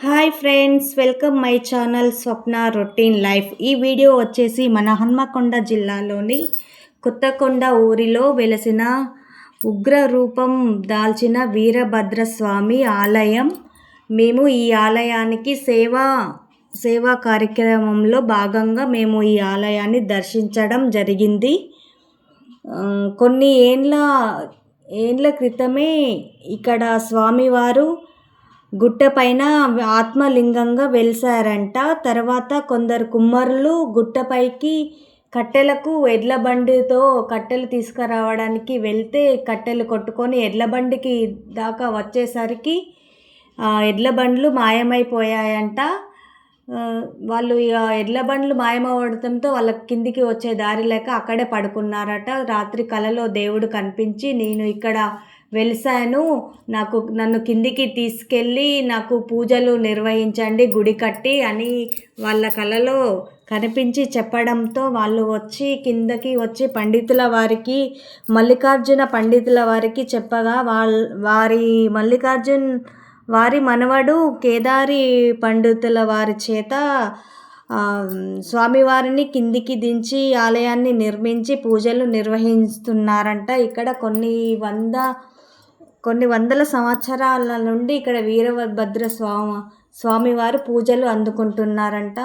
Hi friends, welcome my channel Swapna routine life. ఈ video వచ్చేసి మన హన్మకొండ జిల్లాలోని కొత్తకొండ ఊరిలో వెలసిన ఉగ్ర రూపం దాల్చిన వీరభద్రస్వామి ఆలయం. మేము ఈ ఆలయానికి సేవా కార్యక్రమంలో భాగంగా మేము ఈ ఆలయాన్ని దర్శించడం జరిగింది. కొన్ని ఏండ్ల క్రితమే ఇక్కడ స్వామివారు గుట్టపైన ఆత్మలింగంగా వెలిసారంట. తర్వాత కొందరు కుమ్మరులు గుట్టపైకి కట్టెలకు ఎడ్ల బండితో కట్టెలు తీసుకురావడానికి వెళ్తే కట్టెలు కొట్టుకొని ఎడ్ల బండికి దాకా వచ్చేసరికి ఎడ్ల బండ్లు మాయమైపోయాయంట. వాళ్ళు ఇక ఎడ్ల బండ్లు మాయమవడంతో వాళ్ళకి కిందికి వచ్చే దారి లేక అక్కడే పడుకున్నారట. రాత్రి కలలో దేవుడు కనిపించి, నేను ఇక్కడ వెలిసాను, నన్ను కిందికి తీసుకెళ్ళి నాకు పూజలు నిర్వహించండి గుడి కట్టి అని వాళ్ళ కలలో కనిపించి చెప్పడంతో వాళ్ళు కిందకి వచ్చి మల్లికార్జున పండితుల వారికి చెప్పగా వారి మనవడు కేదారి పండితుల వారి చేత స్వామివారిని కిందికి దించి ఆలయాన్ని నిర్మించి పూజలు నిర్వహిస్తున్నారంట. ఇక్కడ కొన్ని వందల సంవత్సరాల నుండి ఇక్కడ వీరభద్ర స్వామివారు పూజలు అందుకుంటున్నారంట.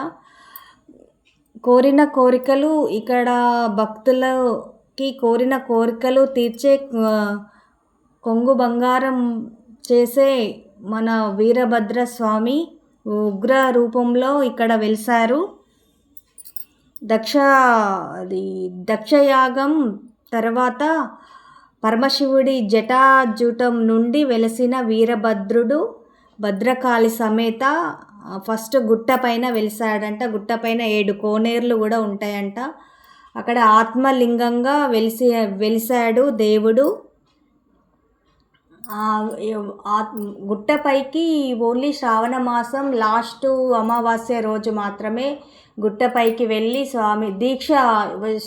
ఇక్కడ భక్తులకి కోరిన కోరికలు తీర్చే కొంగు బంగారం చేసే మన వీరభద్ర స్వామి ఉగ్ర రూపంలో ఇక్కడ వెలిసారు. దక్షయాగం తర్వాత పరమశివుడి జటాజూటం నుండి వెలసిన వీరభద్రుడు భద్రకాళి సమేత ఫస్ట్ గుట్టపైన వెలిసాడంట. గుట్టపైన 7 కోనేర్లు కూడా ఉంటాయంట. అక్కడ ఆత్మలింగంగా వెలిసాడు దేవుడు. గుట్టపైకి ఓన్లీ శ్రావణ మాసం లాస్ట్ అమావాస్య రోజు మాత్రమే గుట్టపైకి వెళ్ళి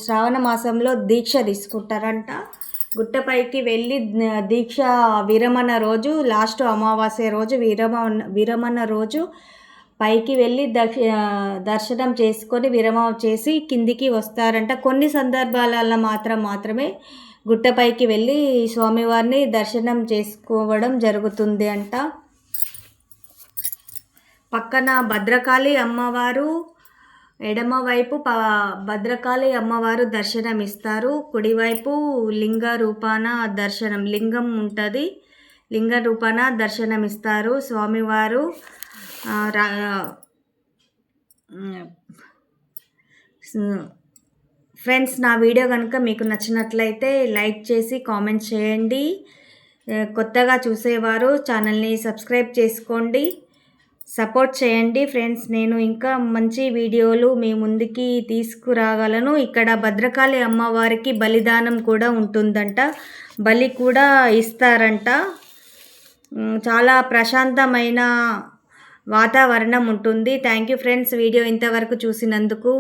శ్రావణ మాసంలో దీక్ష తీసుకుంటారంట. గుట్టపైకి వెళ్ళి దీక్ష విరమణ రోజు, లాస్ట్ అమావాస్య రోజు విరమణ రోజు పైకి వెళ్ళి దర్శనం చేసుకొని విరమణ చేసి కిందికి వస్తారంట. కొన్ని సందర్భాలలో మాత్రమే గుట్టపైకి వెళ్ళి స్వామివారిని దర్శనం చేసుకోవడం జరుగుతుంది అంట. పక్కన భద్రకాళి అమ్మవారు, ఎడమవైపు భద్రకాళి అమ్మవారు దర్శనం ఇస్తారు. కుడివైపు లింగం ఉంటుంది. లింగ రూపాన దర్శనం ఇస్తారు స్వామివారు. ఫ్రెండ్స్, నా వీడియో కనుక మీకు నచ్చినట్లయితే లైక్ చేసి కామెంట్ చేయండి. కొత్తగా చూసేవారు ఛానల్ని సబ్స్క్రైబ్ చేసుకోండి, సపోర్ట్ చేయండి ఫ్రెండ్స్. నేను ఇంకా మంచి వీడియోలు మీ ముందుకి తీసుకురాగలను. ఇక్కడ భద్రకాళి అమ్మవారికి బలిదానం కూడా ఉంటుందంట, బలి కూడా ఇస్తారంట. చాలా ప్రశాంతమైన వాతావరణం ఉంటుంది. థ్యాంక్ యూ ఫ్రెండ్స్, వీడియో ఇంతవరకు చూసినందుకు.